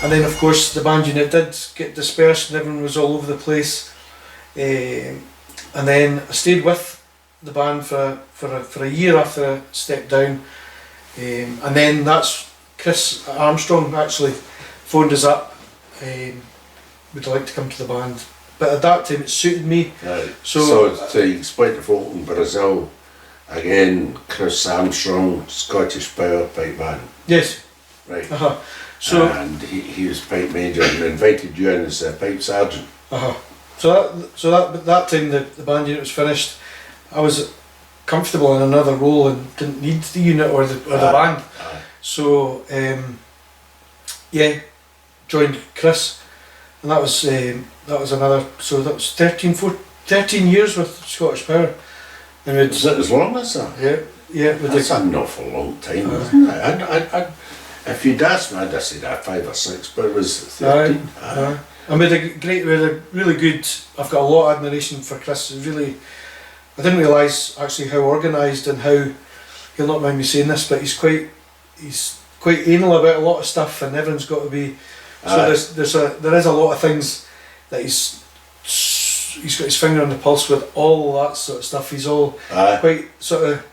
and then of course the band unit did get dispersed and everyone was all over the place. And then I stayed with the band for a year after I stepped down. And then that's Chris Armstrong actually phoned us up. Would you like to come to the band? But at that time it suited me. Right. So to explain to folk in Brazil, again, Chris Armstrong, Scottish Power Pipe Band. Yes. Right. So and he was pipe major and invited you in as a pipe sergeant. So that time the band unit was finished. I was comfortable in another role and didn't need the unit or the band. So joined Chris, and that was another. So that was 13 years with Scottish Power. And is it as long as that? Yeah. That's an awful long time, isn't it? If you'd asked me, I'd have said 5 or 6, but it was 13. And we had a really good. I've got a lot of admiration for Chris. Really, I didn't realise actually how organised and how, he'll not mind me saying this, but he's quite anal about a lot of stuff, and everyone's got to be. So there is a lot of things that he's got his finger on the pulse with, all that sort of stuff. He's all quite sort of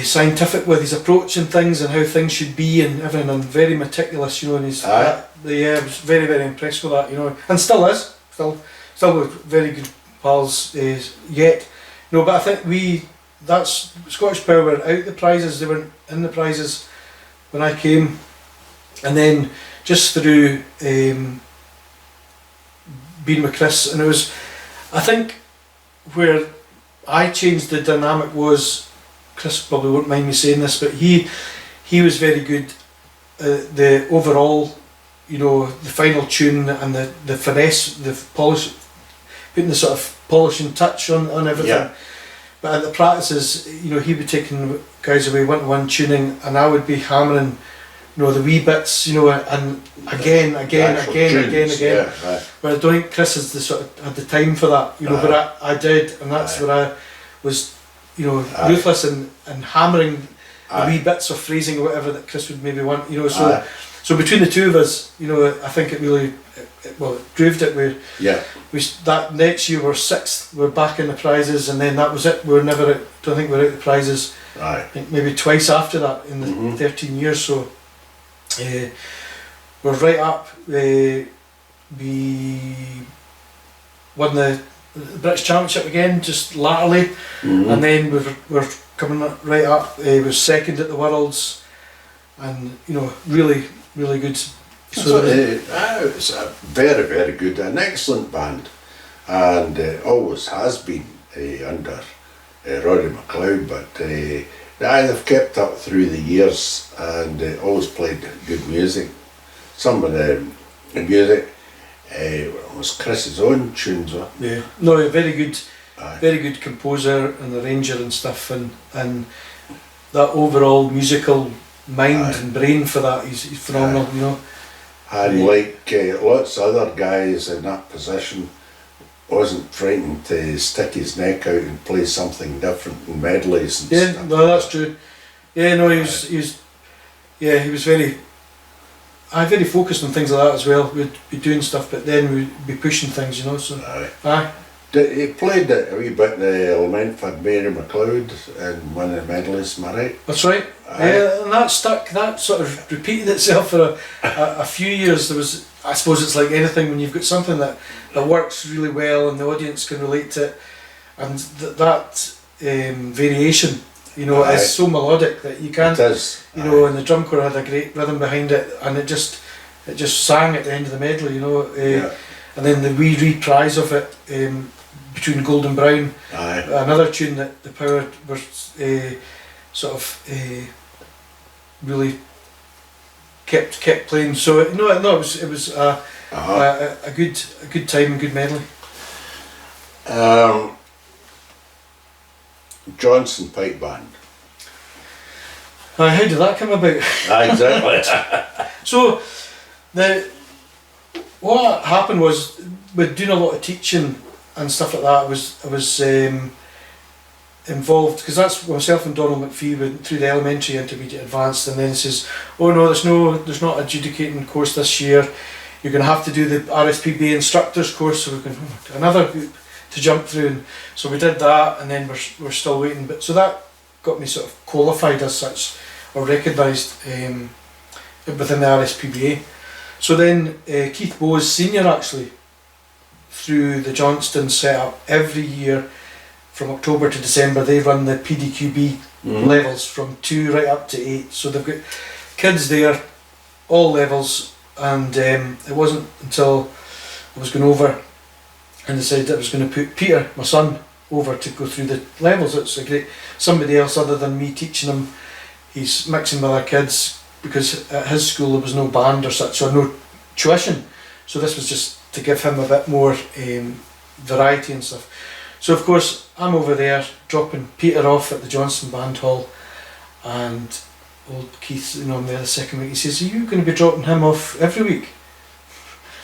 scientific with his approach and things and how things should be and everything, and very meticulous, you know. And he's I was very, very impressed with that, you know, and still is, still with very good pals yet. No, but I think that's Scottish Power were out the prizes. They weren't in the prizes when I came, and then just through being with Chris, and it was, I think, where I changed the dynamic was, Chris probably won't mind me saying this, but he was very good. The overall, you know, the final tune and the finesse, the polish, putting the sort of polishing touch on everything. Yeah. But at the practices, you know, he would take guys away 1-to-1 tuning, and I would be hammering, you know, the wee bits, you know, and again. Yeah, right. But I don't think Chris has had the time for that, you know. But I did, and that's where I was, you know, ruthless and hammering the wee bits of phrasing or whatever that Chris would maybe want, you know. So between the two of us, you know, I think it really, it proved it. That next year we're 6th, we're back in the prizes, and then that was it. We were never out, don't think we're out the prizes. Right. I think maybe twice after that in the 13 years. So we're right up. We won the British Championship again, just latterly, and then we're coming right up. We were 2nd at the Worlds, and you know, really good. So it's a very, very good, an excellent band, and always has been under Roddy McLeod, but they've kept up through the years and always played good music. Some of the music was Chris's own tunes. Yeah, no, a very good composer and arranger and stuff, and that overall musical mind and brain for that, he's phenomenal, you know. And like lots of other guys in that position, wasn't frightened to stick his neck out and play something different in medleys and stuff. Yeah, no, that's true. Yeah, no, he was very focused on things like that as well. We'd be doing stuff, but then we'd be pushing things, you know. So he played it a wee bit in the Lamenford Mary McLeod and one of the medleys, am I right? That's right. Yeah, and that stuck. That sort of repeated itself for a few years. There was, I suppose, it's like anything when you've got something that works really well and the audience can relate to it, and that variation, you know, is so melodic that you can't. It is. You know, and the drum corps had a great rhythm behind it, and it just sang at the end of the medley, you know. And then the wee reprise of it between Gold and Brown, another tune that the Power were really kept playing. So it was a good time and good medley. Johnstone Pipe Band. How did that come about? Exactly. So what happened was, with doing a lot of teaching and stuff like that, I was involved, because that's myself and Donald McPhee went through the elementary, intermediate, advanced, and then he says, oh no, there's not adjudicating course this year, you're going to have to do the RSPB instructors course. So we're going, another group to jump through, and so we did that, and then we're still waiting. But so that got me sort of qualified as such, or recognised within the RSPBA. So then Keith Bowes Senior, actually, through the Johnstone setup, every year from October to December they run the PDQB levels from 2 right up to 8. So they've got kids there, all levels, and it wasn't until I was going over and decided I was going to put Peter, my son, over to go through the levels. It's a great, somebody else other than me teaching him. He's mixing with our kids, because at his school there was no band or such, or no tuition. So this was just to give him a bit more variety and stuff. So of course I'm over there dropping Peter off at the Johnstone Band Hall, and old Keith, I'm there the second week, he says, are you going to be dropping him off every week?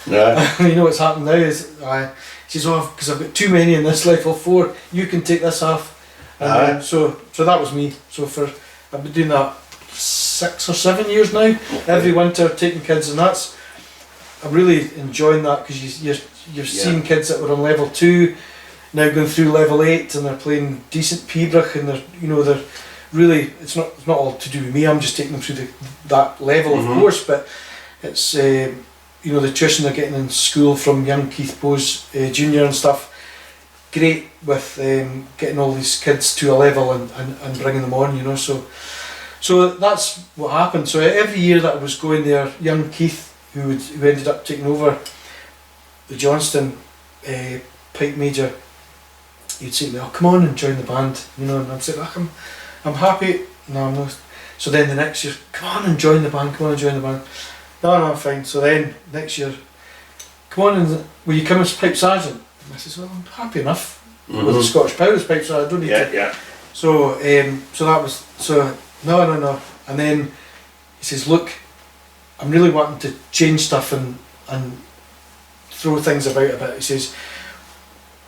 Yeah. You know what's happened now is, he says, oh, because I've got too many in this level 4, you can take this off. And so that was me. So I've been doing that 6 or 7 years now, every winter taking kids, and I'm really enjoying that, because you're seeing kids that were on level 2 now going through level 8, and they're playing decent Pibroch, and they're really, it's not all to do with me, I'm just taking them through that level of course, but it's the tuition they're getting in school from young Keith Bowes Junior and stuff, great with getting all these kids to a level and bringing them on, so that's what happened. So every year that I was going there, young Keith, who ended up taking over the Johnstone Pipe Major, he'd say to me, oh, come on and join the band, and I'd say, I'm happy. No, I'm not. So then the next year, come on and join the band, No, I'm fine. So then next year, come on, and will you come as pipe sergeant? And I says, well, I'm happy enough with the Scottish Powers pipe sergeant, I don't need to. Yeah. So no. And then he says, look, I'm really wanting to change stuff and throw things about a bit. He says,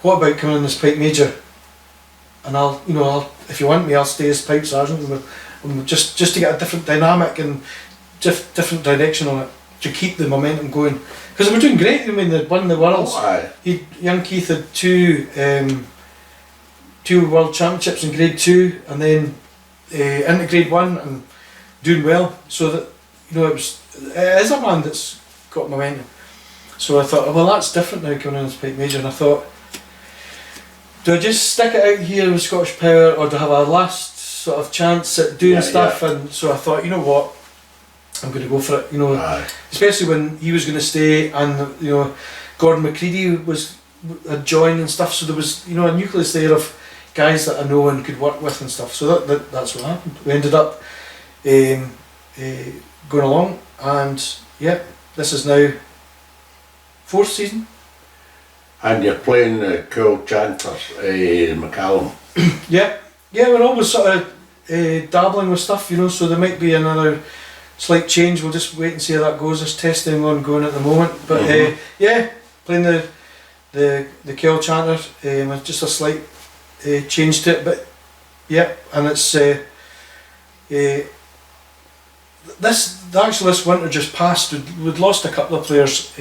what about coming in as pipe major? And I'll if you want me, I'll stay as pipe sergeant, and just to get a different dynamic and different direction on it, to keep the momentum going. Because we're doing great. I mean, they won the worlds. Young Keith had two world championships in grade 2, and then into grade 1, and doing well. So that it is a band that's got momentum. So I thought, well, that's different now coming in as pipe major. And I thought, do I just stick it out here with Scottish Power, or do I have a last sort of chance at doing stuff? Yeah. And so I thought, you know what, I'm going to go for it. Especially when he was going to stay, and Gordon McCready had joined and stuff. So there was a nucleus there of guys that I know and could work with and stuff. So that's what happened. We ended up going along, and this is now 4th season. And you're playing cool chanters in McCallum. Yeah, we're always sort of dabbling with stuff, so there might be another slight change. We'll just wait and see how that goes. There's testing ongoing at the moment, but playing the Kel chanter, just a slight change to it, but and it's this winter just passed. We'd lost a couple of players.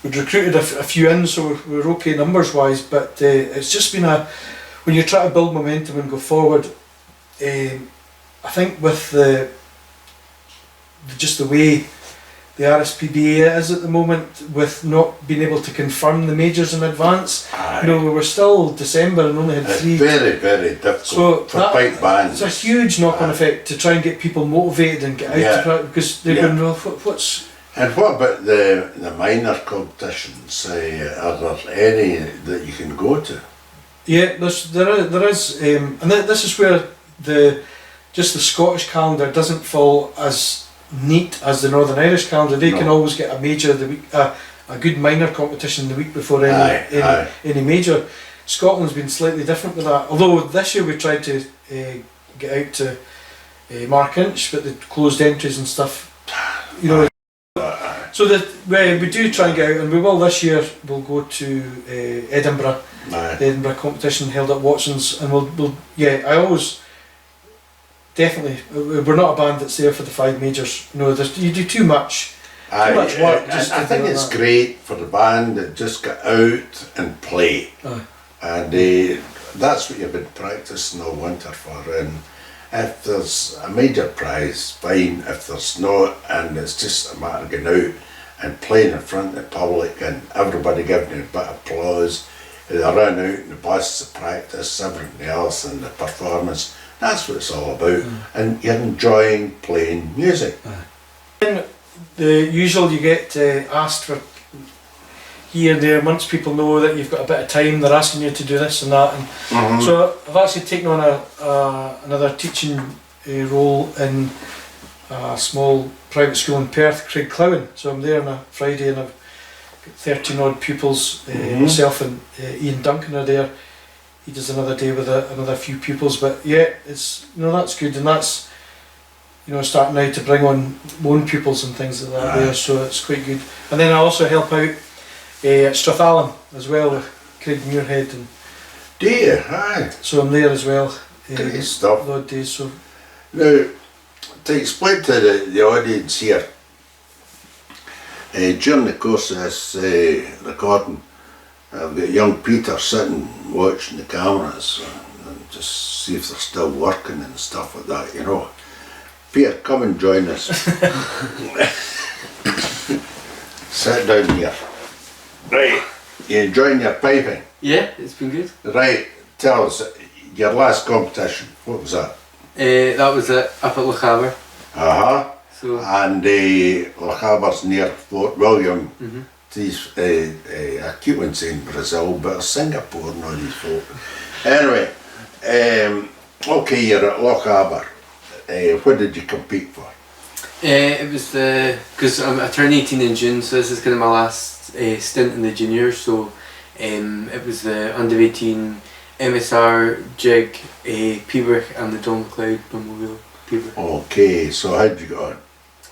We'd recruited a few in, so we're okay numbers wise, but it's just been when you try to build momentum and go forward, I think with just the way the RSPBA is at the moment, with not being able to confirm the majors in advance, we were still December and only had 3. Very, very difficult for pipe bands. It's a huge knock-on effect to try and get people motivated and get out to because they're going, well, what's... And what about the minor competitions? Are there any that you can go to? Yeah, there is, and this is where the Scottish calendar doesn't fall as neat as the Northern Irish calendar. They can always get a major the week, a good minor competition the week before any major. Scotland's been slightly different with that. Although this year we tried to get out to Mark Inch, but the closed entries and stuff, So we do try and get out, and we will this year. We'll go to Edinburgh, Aye. the Edinburgh competition held at Watson's, and we'll I always definitely we're not a band that's there for the 5 majors. No, you do too much. Aye, much work just I to think do it's that. great for the band that just get out and play. Aye. And that's what you've been practicing all winter for. And if there's a major prize, fine. If there's not, and it's just a matter of getting out and playing in front of the public and everybody giving you a bit of applause, they run out in the bus, the practice, everything else, and the performance. That's what it's all about. And you're enjoying playing music. Then the usual, you get asked for here and there. Once people know that you've got a bit of time, they're asking you to do this and that. And so I've actually taken on another teaching role in a small private school in Perth, Craigclowen. So I'm there on a Friday, and I've got 13 odd pupils. Myself and Ian Duncan are there. He does another day with another few pupils. But yeah, it's that's good, and that's starting now to bring on my own pupils and things like that there. So it's quite good. And then I also help out at Strathallan as well with Craig Muirhead, and Do you? Aye. so I'm there as well. Great stuff. The odd days. So Now, to explain to the audience here, during the course of this recording, I've got young Peter sitting watching the cameras and just see if they're still working and stuff like that, Peter, come and join us. Sit down here. Right, you enjoying your piping? Yeah, it's been good. Right, tell us, your last competition, what was that? That was it, up at Lochaber. So And Lochaber's near Fort William. These, I keep on saying Brazil, but Singapore and all these folk. Anyway, okay, you're at Lochaber. What did you compete for? it was because I turned 18 in June, so this is kind of my last stint in the juniors. So it was the under 18 MSR jig, Pibroch, and the Don McLeod Memorial Pibroch. Okay, so how'd you go on?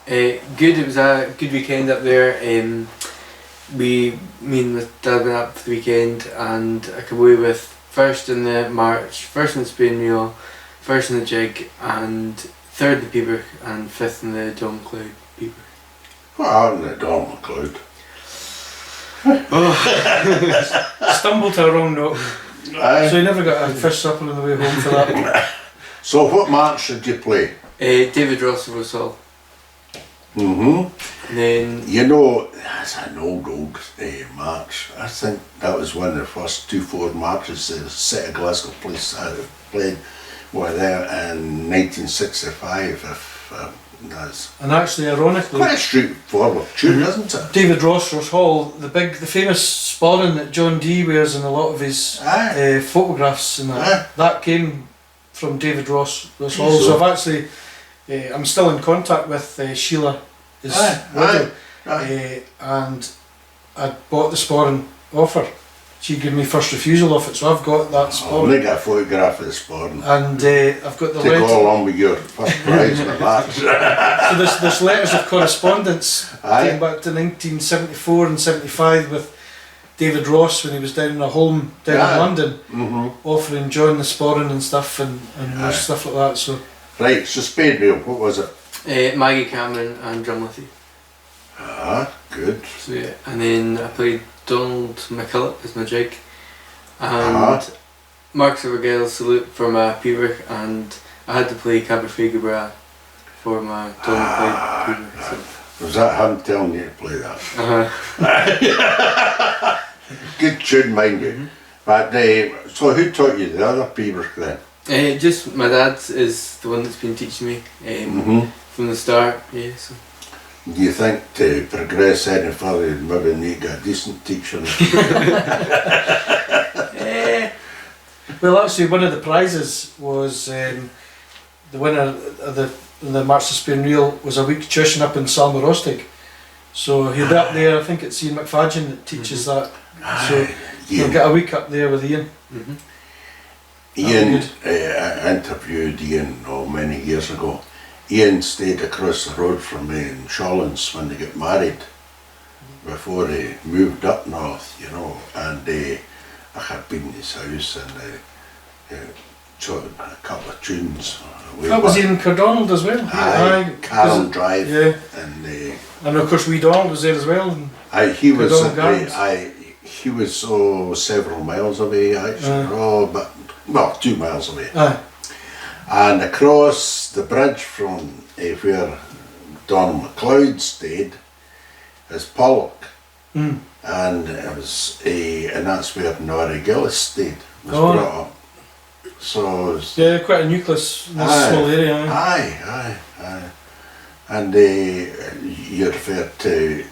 Good. It was a good weekend up there. Me and my dad went up for the weekend, and I came away with first in the march, first in the Spain Mule, first in the jig, and third in the Pibroch, and fifth in the Don McLeod Pibroch. What happened at Don McLeod? stumbled to a wrong note. So he never got a fish supper on the way home for that. So what march did you play? David Ross of Rossall. And then that's an old march. I think that was one of the first 2/4 marches the City of Glasgow Police played were there in 1965. That's And actually, ironically, quite a straightforward tune, isn't it? David Ross Hall, the famous sporran that John Dee wears in a lot of his Aye. photographs, and Aye. that came from David Ross Hall. So- So I've actually, I'm still in contact with Sheila, his widow, and I bought the sporran off her. She gave me first refusal of it, so I've got that I'll sporran, make a photograph of this morning. and I've got the To letter. go along with your first prize in the match. So there's letters of correspondence Aye. dating back to 1974 and 75 with David Ross when he was down in a home down Aye. in London, Mm-hmm. offering John the sporran and stuff and Aye. stuff like that. So Right, so Spade Wheel, what was it? Maggie Cameron and Drumlithy. Good. So yeah, and then I played Donald McKillop as my jig, and Mark Silvergale Salute for my Pibroch, and I had to play Caberfrey Gabra for my Donald McLeod Pibroch. So. Was that him telling you to play that? Good tune, mind you. But so who taught you the other Pibroch then? Just my dad is the one that's been teaching me from the start. Yeah. So. Do you think to progress any further you'd maybe need a decent teacher? well, actually, one of the prizes was the winner of the March to Spain Reel was a week tuition up in Salmarostig. So he'll be up there. I think it's Ian McFadgen that teaches that. So you'll get a week up there with Ian. Ian, I interviewed Ian many years ago. Ian stayed across the road from me in Shawlands when they got married. before he moved up north, you know, and I had been in his house and taught him a couple of tunes. That was he in Cardonald as well? Aye, Carroll Drive. Yeah. And of course Wee Donald was there as well. And he was Cardonald Gardens. he was several miles away actually. But 2 miles away. Aye. And across the bridge from where Don MacLeod stayed is Pollock. Mm. And it was and that's where Norrie Gillis stayed, was Oh. brought up. So Yeah, quite a nucleus in this Aye. small area. aye. And you referred to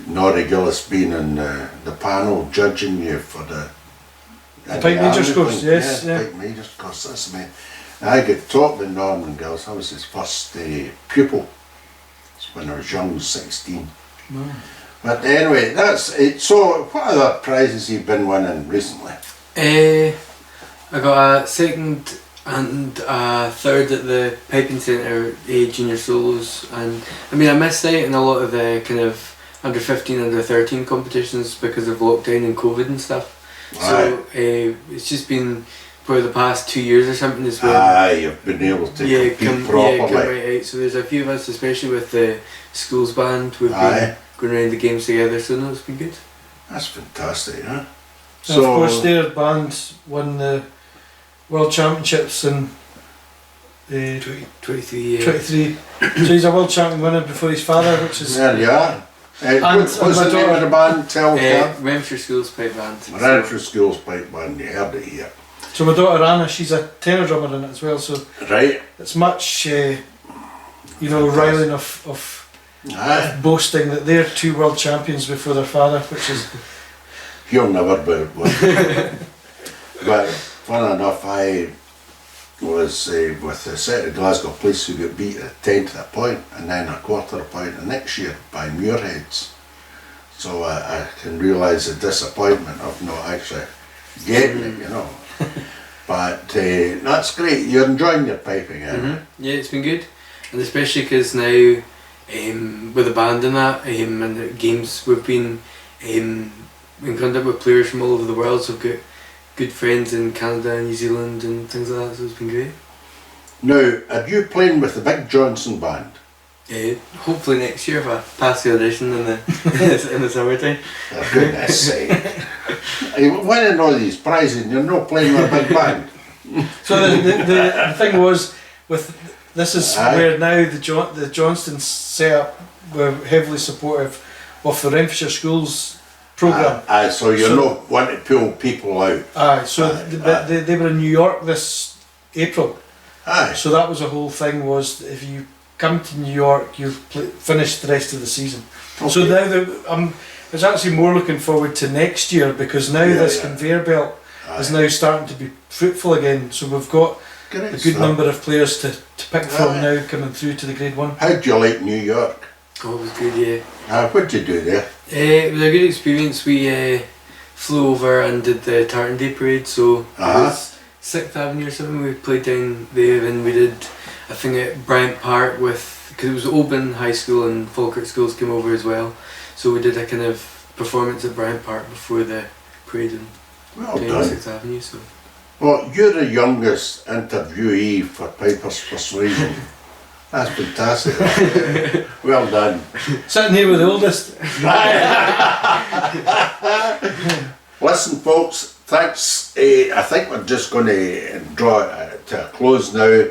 Norrie Gillis being in the panel judging you for the Pipe Majors course, yes, yeah. Pipe Majors course, that's me. I got taught with Norman Gillis. I was his first pupil. It's when I was young, 16. Wow. But anyway, that's it. So, what other prizes have you been winning recently? I got a second and a third at the Piping Centre Junior Solos, and I mean I missed out on a lot of the kind of under 15, under 13 competitions because of lockdown and COVID and stuff. So it's just been for the past 2 years or something as well. You've been able to compete properly. Yeah, come right out. So there's a few of us, especially with the schools band, we've been going around the games together, so no, it's been good. That's fantastic, huh? So, of course their band won the World Championships in 23. 23. So he's a world champion winner before his father, which is... There you are. What's the name of the band? Tell Renfrew Schools Pipe Band. Renfrew Schools Pipe Band, you heard it here. So my daughter Anna, she's a tenor drummer in it as well, so Right. it's much, riling of boasting that they're 2 world champions before their father, which is... You'll never be one. But fun enough, I was with a set of Glasgow Police who got beat a tenth of a point and then a quarter of a point the next year by Muirheads. So I can realise the disappointment of not actually getting it, you know. But that's great. You're enjoying your piping, Yeah, it's been good, and especially because now with the band and that, and the games, we've been in contact with players from all over the world, so we've got good friends in Canada and New Zealand and things like that, so it's been great. Now, are you playing with the big Johnstone band? Hopefully next year if I pass the audition in the in the summertime. For goodness sake. You're winning all these prizes and you're not playing with a big band. So the thing was, this is where now the Johnstone setup were heavily supportive of the Renfrewshire Schools programme. So you're not wanting to pull people out. They were in New York this April. Aye. So that was the whole thing, was if you come to New York, you've finished the rest of the season. Okay. So now I was actually more looking forward to next year, because now this conveyor belt is now starting to be fruitful again. So we've got a good number of players to pick from now coming through to the Grade 1. How do you like New York? Oh, it was good, yeah. What did you do there? It was a good experience. We flew over and did the Tartan Day parade, so it was 6th Avenue or something. We played down there, and we did a thing at Bryant Park because it was Oban High School and Falkirk Schools came over as well. So we did a kind of performance at Bryant Park before the parade and Well down done. 6th Avenue. So. Well, you're the youngest interviewee for Pipers Persuasion. That's fantastic. Well done. Sitting here with the oldest. Listen, folks, thanks. I think we're just going to draw it to a close now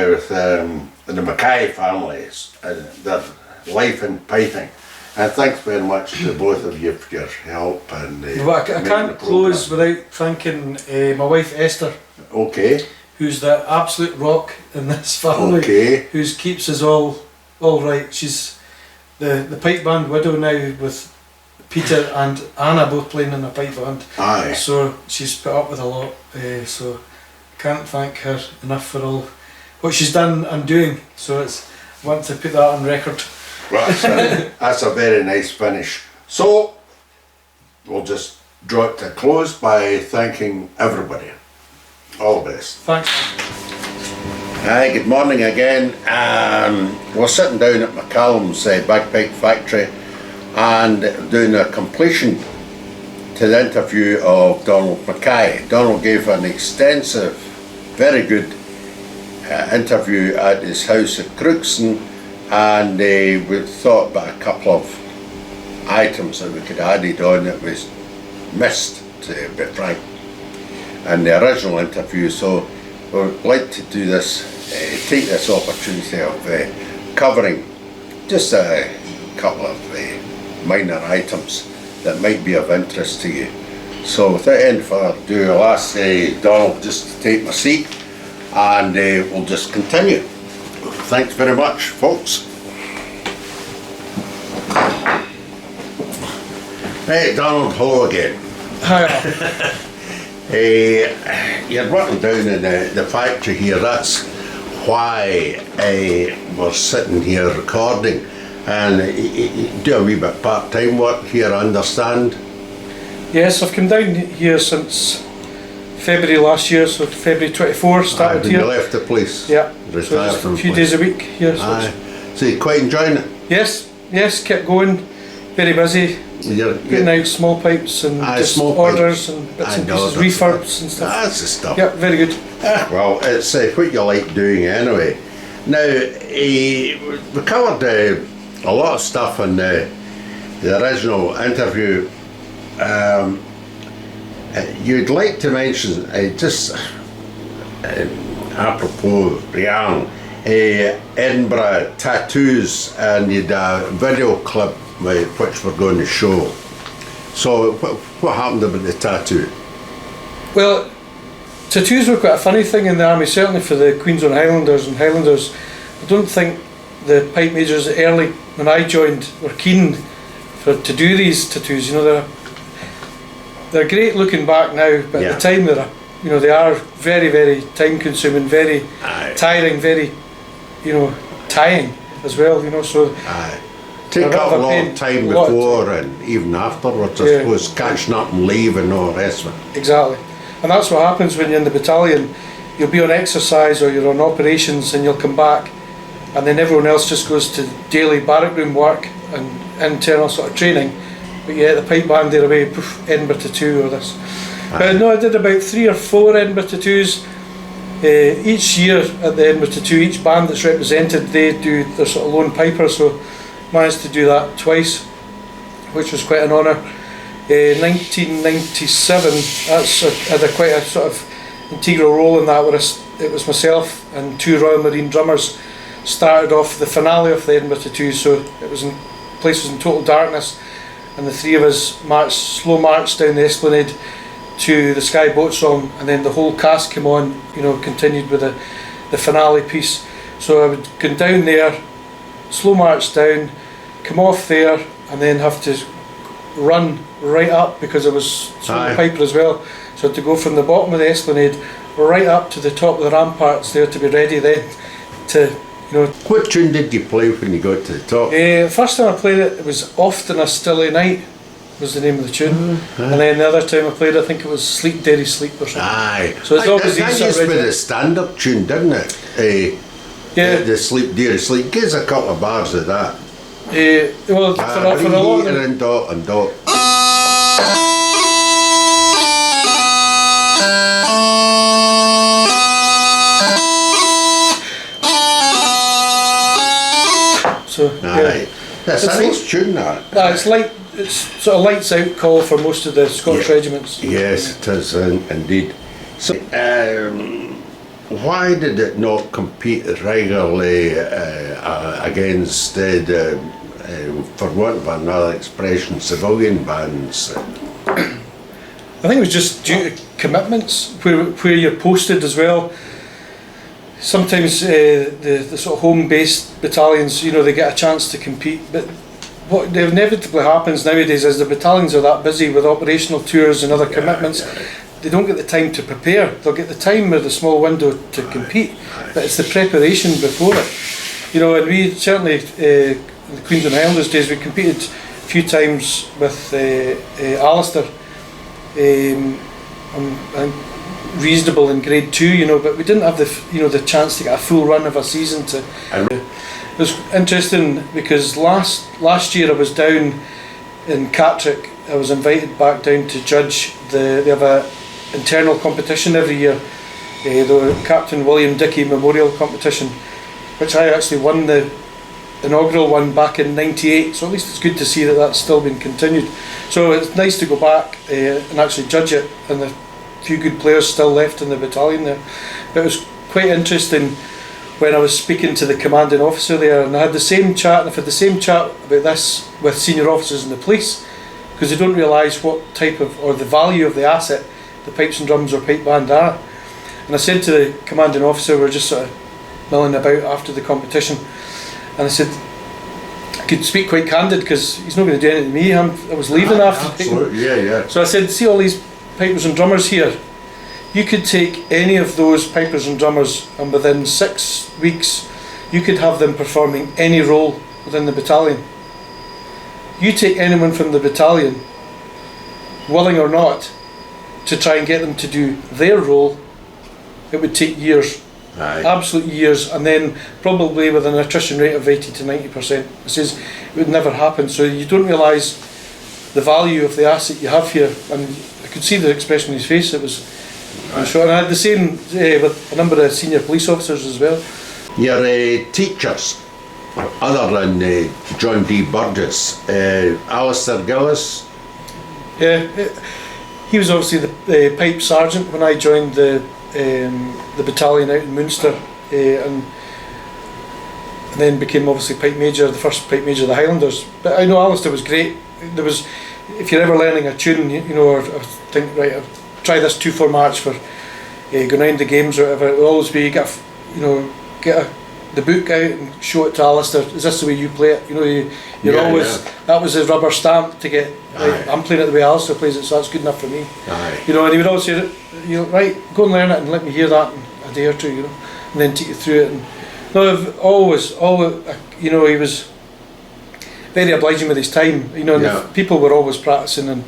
with the Mackay families and their life in piping. And thanks very much to both of you for your help. And Well, I can't close without thanking my wife Esther, Okay. who's the absolute rock in this family, Okay. who keeps us all right. She's the pipe band widow now, with Peter and Anna both playing in the pipe band. Aye. So she's put up with a lot. So I can't thank her enough for all what she's done and doing. So I want to put that on record. Well, that's a very nice finish. So we'll just draw it to a close by thanking everybody. All the best. Thanks. Hi, good morning again. We're sitting down at McCallum's bagpipe factory and doing a completion to the interview of Donald Mackay. Donald gave an extensive, very good interview at his house at Crookston, and we thought about a couple of items that we could add it on that was missed, to be frank, in the original interview. So we'd like to do this, take this opportunity of covering just a couple of minor items that might be of interest to you. So without any further ado, I'll ask Donald just to take my seat, and we'll just continue. Thanks very much, folks. Hey Donald, hello again. Hi. You're working down in the factory here. That's why we're sitting here recording, and you do a wee bit part-time work here, I understand. Yes, I've come down here since February last year, so February 24 started When here. you left the police? Yeah, Retired so just from a few police. days a week here. So Aye. So you're quite enjoying it? yes, kept going, very busy, getting out small pipes and just small orders pipes. and bits I and know, pieces, that's refurbs and stuff. That's the stuff. Yeah, very good. Well, it's what you like doing anyway. Now, we covered a lot of stuff in the original interview. You'd like to mention, just apropos Riang, Edinburgh tattoos, and you'd a video clip which we're going to show. So, what happened about the tattoo? Well, tattoos were quite a funny thing in the army, certainly for the Queensland Highlanders and Highlanders. I don't think the pipe majors early, when I joined, were keen to do these tattoos. You know, they're great looking back now, but at the time they are very, very time consuming, very tiring, very, tying as well. So take up a long time before and even afterwards, I suppose, catching up and leaving and all the rest of it. Exactly. And that's what happens when you're in the battalion. You'll be on exercise or you're on operations, and you'll come back, and then everyone else just goes to daily barrack room work and internal sort of training. But yeah, the pipe band, they're away, poof, Edinburgh tattoo or this. But no, I did about 3 or 4 Edinburgh tattoos. Each year at the Edinburgh tattoo, each band that's represented, they do their sort of lone piper, so managed to do that twice, which was quite an honour. 1997, I had quite a sort of integral role in that, where it was myself and 2 Royal Marine drummers started off the finale of the Edinburgh tattoo. So it was place was in total darkness, and the 3 of us slow marched down the Esplanade to the Sky Boat Song, and then the whole cast came on, continued with the finale piece. So I would go down there, slow march down, come off there, and then have to run right up, because I was solo piper as well, so I had to go from the bottom of the Esplanade right up to the top of the ramparts there to be ready then to, What tune did you play when you got to the top? The first time I played it was Often a Stilly Night was the name of the tune, and then the other time I played, I think it was Sleep Daddy Sleep or something. Aye. So it's always that used to be the standard tune, didn't it? The Sleep Deary Sleep. Give us a couple of bars of that. Well, for a lot of them, and dot and dot. so yeah. That's a nice tune, that. It's sort of lights out call for most of the Scottish regiments. Yes, it is indeed. So, why did it not compete regularly against for want of another expression, civilian bands? I think it was just due to commitments, where you're posted as well. Sometimes the sort of home-based battalions, they get a chance to compete, but what inevitably happens nowadays is the battalions are that busy with operational tours and other commitments, they don't get the time to prepare. They'll get the time with a small window to compete, but it's the preparation before it. And we certainly, in the Queensland Highlanders days, we competed a few times with Alistair, and reasonable in grade 2, but we didn't have the chance to get a full run of a season to. It was interesting because last year I was down in Catterick, I was invited back down to judge they have a internal competition every year, the Captain William Dickey Memorial Competition, which I actually won the inaugural one back in '98, so at least it's good to see that that's still been continued. So it's nice to go back and actually judge it, and the few good players still left in the battalion there. But it was quite interesting when I was speaking to the commanding officer there, and I had the same chat, and I've had the same chat about this with senior officers in the police, because they don't realise what type of, or the value of the asset the pipes and drums or pipe band are. And I said to the commanding officer, we were just sort of milling about after the competition, and I said, I could speak quite candid because he's not going to do anything to me. I was leaving after. Absolutely, yeah. So I said, see all these pipers and drummers here? You could take any of those pipers and drummers, and within 6 weeks, you could have them performing any role within the battalion. You take anyone from the battalion, willing or not, to try and get them to do their role, it would take years. Aye. Absolute years, and then probably with an attrition rate of 80 to 90%. It says it would never happen, so you don't realise the value of the asset you have here. And I could see the expression on his face. It was short. And I had the same with a number of senior police officers as well. Your teachers, other than John D. Burgess, Alistair Gillis. Yeah, he was obviously the pipe sergeant when I joined the battalion out in Munster, and then became obviously pipe major, the first pipe major of the Highlanders. But I know Alistair was great. There was, if you're ever learning a tune, or think, right, I'll try this 2/4 march for going round the games or whatever, it will always be get the book out and show it to Alistair. Is this the way you play it? You're always. Yeah. That was a rubber stamp to get. Right, I'm playing it the way Alistair plays it, so that's good enough for me. Aye. And he would always say, right, go and learn it and let me hear that in a day or two, and then take you through it. And no, always, he was very obliging with his time. And the people were always practicing, and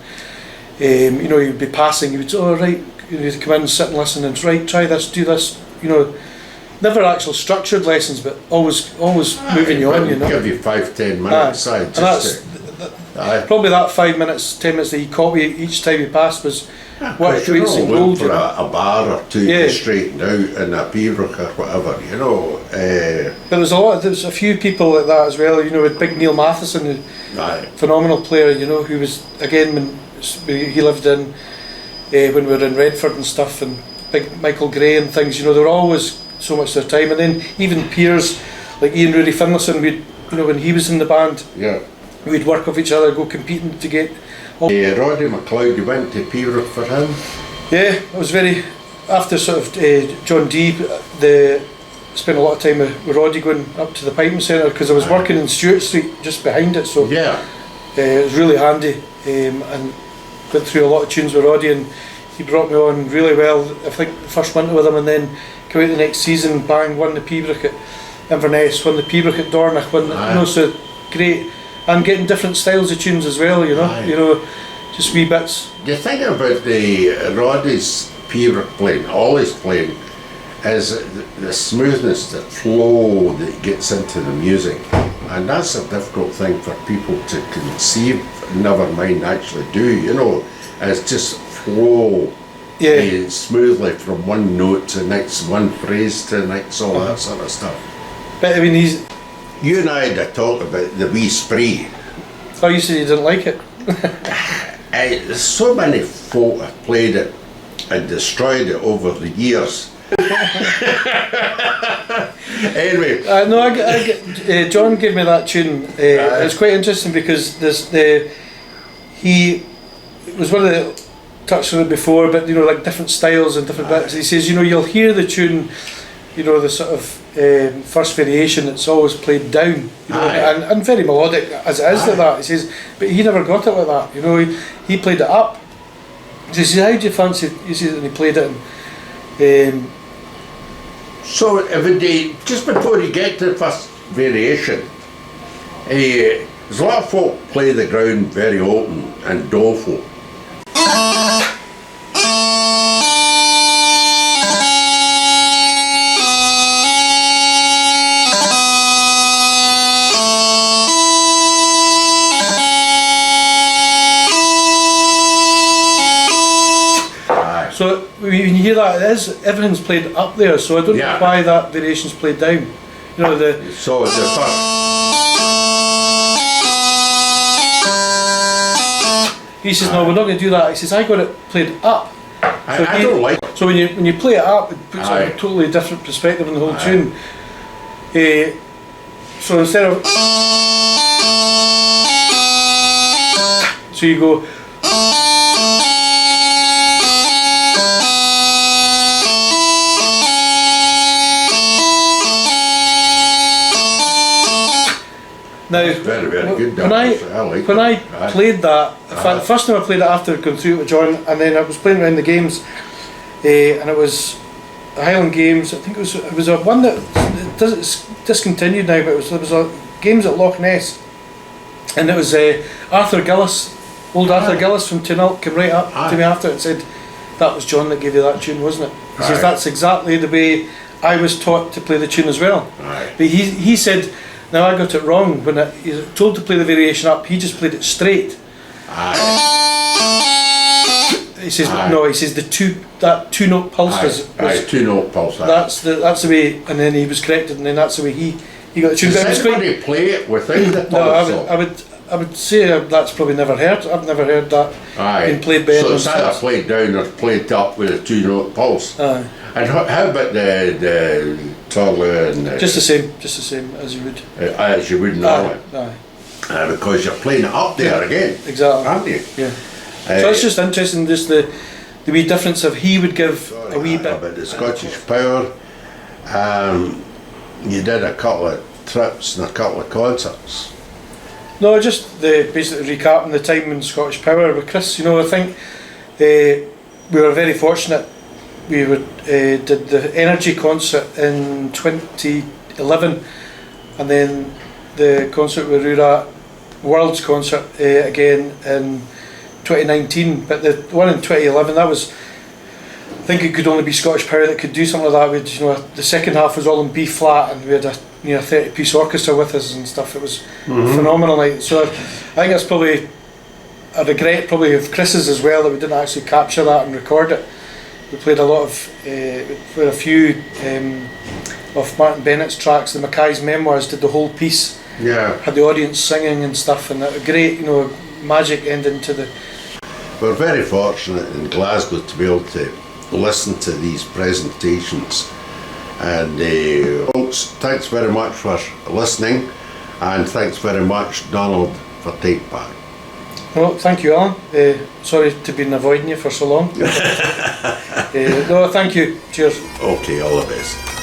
he would be passing. He would say, "Oh right," he'd come in and sit and listen, and right, try this, do this. Never actual structured lessons, but always moving you on. Give you 5-10 minutes. Probably that 5 minutes, 10 minutes that he caught me each time he passed was what creates a goal. For a bar or two to straighten out in a Pembroke or whatever, But there's a few people like that as well. With Big Neil Matheson, phenomenal player. Who was again when he lived in when we were in Redford and stuff, and Big Michael Gray and things. They were always so much of their time, and then even peers like Ian Rudy Finlayson, when he was in the band, we'd work with each other, go competing to get. Roddy McLeod, you went to Pembroke for him? Yeah, I was after sort of John D. Spent a lot of time with Roddy going up to the piping centre, because I was working in Stewart Street just behind it, so it was really handy, and went through a lot of tunes with Roddy, and he brought me on really well. I think the first winter with him, and then came out the next season, bang, won the Pembroke at Inverness, won the Pembroke at Dornoch, so great, and getting different styles of tunes as well, just wee bits. The thing about Roddy's Pembroke playing, all his playing, is the smoothness, the flow that gets into the music, and that's a difficult thing for people to conceive, never mind actually do, it's just flow smoothly from one note to the next, one phrase to the next, all that sort of stuff. But you and I had a talk about the wee spree. Oh, you said you didn't like it? There's so many folk have played it and destroyed it over the years. Anyway. John gave me that tune. It's quite interesting because he was one of the touched on it before, but like different styles and different bits. He says, you'll hear the tune, the sort of first variation, it's always played down, and very melodic as it is like that. He says, but he never got it like that. He played it up. He says, how do you fancy it? He says, and he played it. And, so just before you get to the first variation, there's a lot of folk play the ground very open and doleful. that. It is, everything's played up there, so I don't know why that variation's played down. You know, So the first. He says, no, we're not going to do that. He says, I got it played up. I don't like it. So when you play it up, it puts a totally different perspective on the whole tune. So instead of, so you go. Now, very, very good. When I played that, in fact, the first time I played it after going through it with John, and then I was playing around the games, and it was the Highland Games. I think it was a one that it's discontinued now, but it was a games at Loch Ness, and it was Arthur Gillis, old Arthur Gillis from Tinalk came right up to me after it and said, "That was John that gave you that tune, wasn't it?" He says, "That's exactly the way I was taught to play the tune as well." But he said, now I got it wrong. When he was told to play the variation up, he just played it straight. He says no. He says that two note pulse was 2-note pulse. That's the way, and then he was corrected, and then that's the way he got the tune. Does anybody play it without the pulse? No, I would say that's probably never heard. I've never heard that being played by anyone. So it's either played down or played up with a 2-note pulse. And how about the toddler and just the same as you would. As you would normally. Because you're playing it up there again. Exactly. Aren't you? Yeah. So it's just interesting, just the wee difference of he would give a wee bit. About the Scottish Power, you did a couple of trips and a couple of concerts. No, just basically recapping the time in Scottish Power with Chris. You know, I think we were very fortunate. We did the Energy concert in 2011, and then the concert we were at, World's concert again in 2019. But the one in 2011, that was, I think it could only be Scottish Power that could do something like that. We had, the second half was all in B flat, and we had a 30-piece orchestra with us and stuff. It was phenomenal night. So I think that's probably a regret probably of Chris's as well, that we didn't actually capture that and record it. We played a few of Martin Bennett's tracks. The Mackay's Memoirs did the whole piece. Yeah. Had the audience singing and stuff, and a great, magic ending to the. We're very fortunate in Glasgow to be able to listen to these presentations. And folks, thanks very much for listening, and thanks very much, Donald, for tape back. Well, thank you, Alan. Sorry to be avoiding you for so long. No, thank you. Cheers. Okay, all the best.